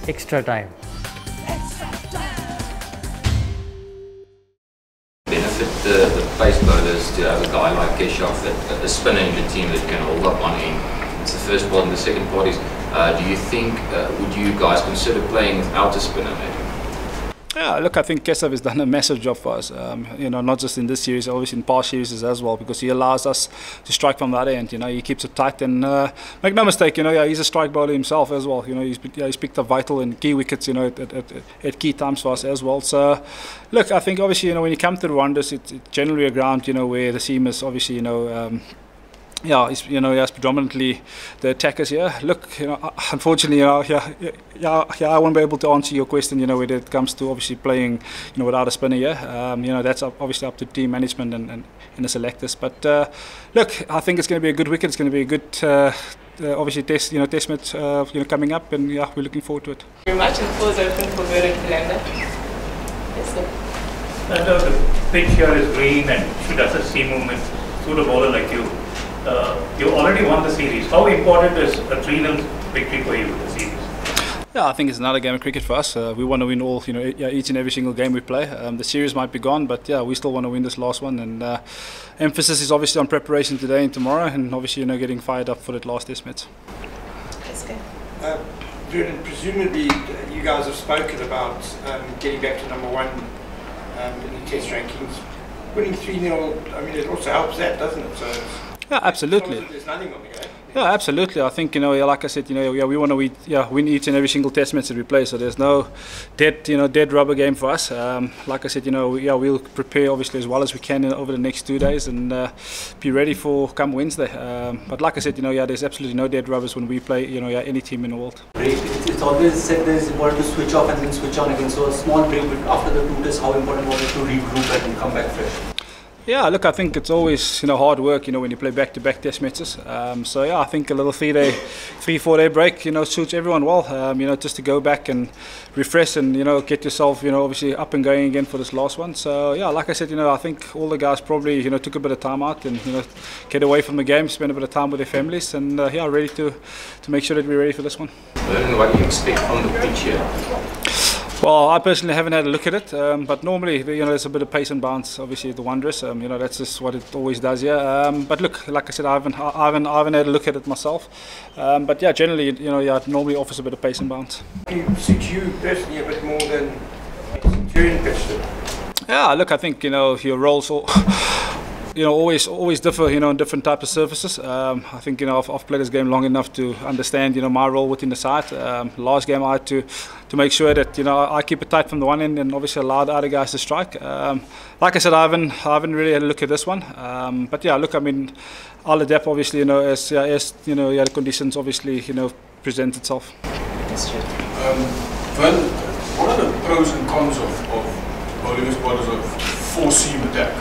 Extra time. Benefit the pace bowlers to have a guy like Keshav, a spinner in the team that can hold up on end. It's the first part, and the second part is, do you think, would you guys consider playing without a spinner maybe? Yeah, look, I think Keshav has done a massive job for us. You know, not just in this series, obviously in past series as well, because he allows us to strike from the other end. You know, he keeps it tight, and make no mistake, you know, yeah, he's a strike bowler himself as well. You know, he's picked up vital and key wickets, you know, at key times for us as well. So, look, I think obviously, you know, when you come to the Rwandans, it's generally a ground, you know, where the seam is obviously, you know. Yeah, you know, yes, predominantly the attackers here. Look, you know, unfortunately, you know, I won't be able to answer your question, you know, when it comes to obviously playing, you know, without a spinner here. You know, that's obviously up to team management and the selectors. But look, I think it's going to be a good wicket. It's going to be a good, obviously, test match, you know, coming up, and yeah, we're looking forward to it. Very much, and the floor is open for Vernon Philander. Yes, sir. I know the pitch here is green and should have a seam movement. Suit a bowler like you. You already won the series. How important is a 3-0 victory for you in the series? Yeah, I think it's another game of cricket for us. We want to win all, you know, each and every single game we play. The series might be gone, but yeah, we still want to win this last one. And emphasis is obviously on preparation today and tomorrow, and obviously, you know, getting fired up for that last test match. That's good. Vernon, presumably you guys have spoken about getting back to number one in the test rankings. Winning 3-0, I mean, it also helps that, doesn't it? So yeah, absolutely. There's nothing on the go. Yeah, absolutely. I think, you know, yeah, like I said, you know, yeah, we want to win each and every single test match that we play. So there's no dead rubber game for us. Like I said, you know, yeah, we'll prepare obviously as well as we can over the next 2 days and be ready for come Wednesday. But like I said, you know, yeah, there's absolutely no dead rubbers when we play, you know, yeah, any team in the world. Break. It's always said that it's important to switch off and then switch on again. So a small break after the 2 days, how important was it to regroup and come back fresh? Yeah, look, I think it's always, you know, hard work, you know, when you play back-to-back test matches. So yeah, I think a little 3-4 day break, you know, suits everyone well. You know, just to go back and refresh and, you know, get yourself, you know, obviously up and going again for this last one. So yeah, like I said, you know, I think all the guys probably, you know, took a bit of time out and, you know, get away from the game, spend a bit of time with their families, and yeah, ready to make sure that we're ready for this one. Vernon, what do you expect from the pitch here? Well, I personally haven't had a look at it, but normally, you know, there's a bit of pace and bounce, obviously, at the Wanderers. You know, that's just what it always does, yeah. But look, like I said, I haven't had a look at it myself. But yeah, generally, you know, yeah, it normally offers a bit of pace and bounce. It suits you personally a bit more than during pitch. Yeah, look, I think, you know, your roles all, you know, always differ, you know, on different types of surfaces. I think, you know, I've played this game long enough to understand, you know, my role within the side. Last game I had to make sure that, you know, I keep it tight from the one end and obviously allow the other guys to strike. Like I said, I haven't really had a look at this one. But yeah, look, I mean, I'll adapt obviously, you know, as you know, yeah, the conditions obviously, you know, present itself. Vernon, what are the pros and cons of bowling as bowlers of four-seam attack?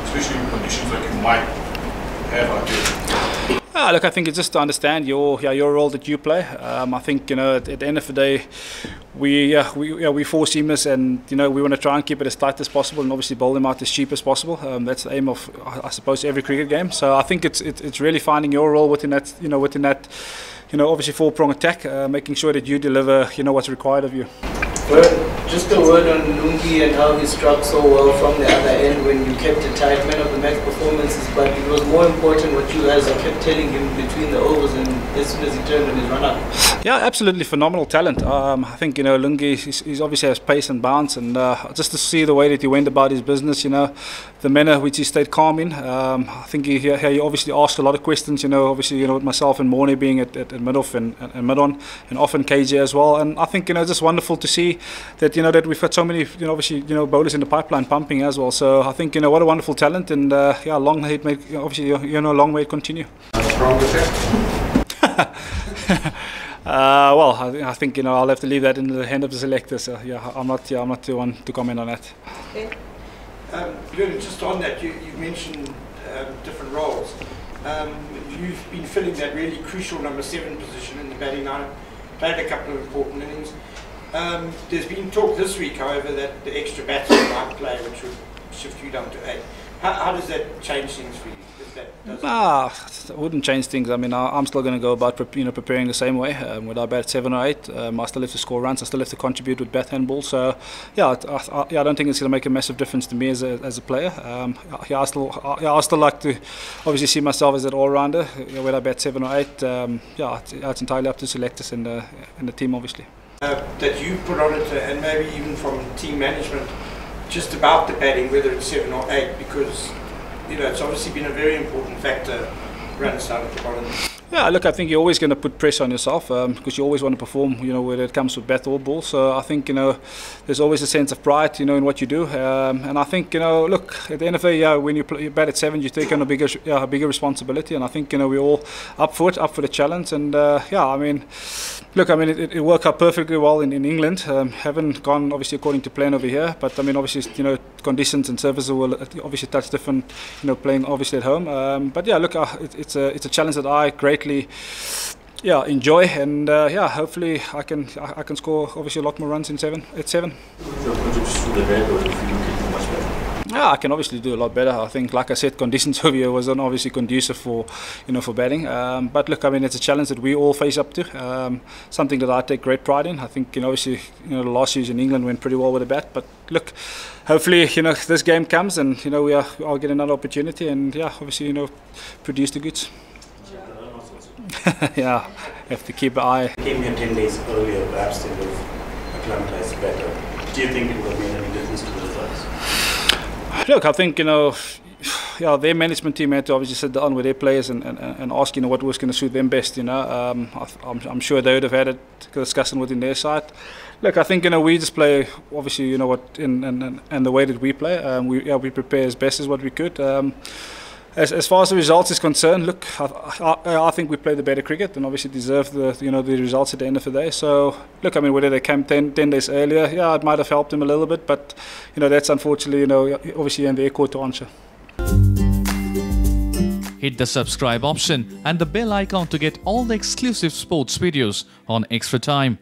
Especially in conditions like you might have out there. Look, I think it's just to understand your role that you play. I think, you know, at the end of the day, we four seamers, and you know, we want to try and keep it as tight as possible, and obviously bowl them out as cheap as possible. That's the aim of, I suppose, every cricket game. So I think it's really finding your role within that, you know, obviously four-prong attack, making sure that you deliver, you know, what's required of you. Just a word on Lungi and how he struck so well from the other end when you kept it tight, man of the match performances, but it was more important what you guys kept telling him between the overs and as soon as he turned on his run-up. Yeah, absolutely phenomenal talent. I think, you know, Lungi, he's obviously has pace and bounce, and just to see the way that he went about his business, you know, the manner which he stayed calm in. I think he obviously asked a lot of questions, you know, obviously, you know, with myself and Morney being at mid-off and mid-on, and often KJ as well. And I think, you know, it's just wonderful to see that, you know, that we've got so many, you know, obviously, you know, bowlers in the pipeline pumping as well. So I think, you know, what a wonderful talent, and yeah, long may it make, obviously, you know, long may it continue. What's wrong with that? Well, I think, you know, I'll have to leave that in the hand of the selector. So yeah, I'm not the one to comment on that. Okay. Just on that, you've mentioned different roles. You've been filling that really crucial number 7 position in the batting line, played a couple of important innings. There's been talk this week, however, that the extra batsman might play, which would shift you down to 8. How does that change things for you? that doesn't? I wouldn't change things. I mean, I'm still going to go about preparing the same way. Whether I bat 7 or 8, I still have to score runs. I still have to contribute with bat handball. So, yeah, I don't think it's going to make a massive difference to me as a player. I still like to obviously see myself as an all-rounder. Whether I bat 7 or 8, it's entirely up to selectors and the team, obviously. That you put on it, and maybe even from team management, just about the batting, whether it's 7 or 8, because it's obviously been a very important factor, runs down at the bottom. Yeah, look, I think you're always going to put pressure on yourself because you always want to perform, whether it comes with bat or ball. So I think, there's always a sense of pride, in what you do. And I think, look, at the end of the day, when you bat at 7, you take on a bigger responsibility. And I think, we're all up for the challenge. And I mean, look, I mean, it worked out perfectly well in England. Haven't gone obviously according to plan over here, but I mean, obviously, conditions and surfaces will obviously touch different, playing obviously at home. But yeah, look, it's a challenge that I greatly enjoy, and hopefully I can score obviously a lot more runs at 7. Yeah, I can obviously do a lot better. I think, like I said, conditions over here wasn't obviously conducive for batting. But look, I mean, it's a challenge that we all face up to. Something that I take great pride in. I think, obviously, the last years in England went pretty well with the bat. But look, hopefully, this game comes and I'll get another opportunity and obviously, produce the goods. Yeah, have to keep an eye. Came here 10 days earlier, perhaps they would have acclimatized better. Do you think it would have made any difference to the results? Look, I think, their management team had to obviously sit down with their players and ask, what was going to suit them best, I'm sure they would have had a discussion within their side. Look, I think, we just play, obviously, and the way that we play, we prepare as best as what we could. As far as the results is concerned, look, I think we played the better cricket and obviously deserved the results at the end of the day. So, look, I mean, whether they came 10 days earlier, it might have helped them a little bit, but that's unfortunately, obviously in their court to answer. Hit the subscribe option and the bell icon to get all the exclusive sports videos on Extra Time.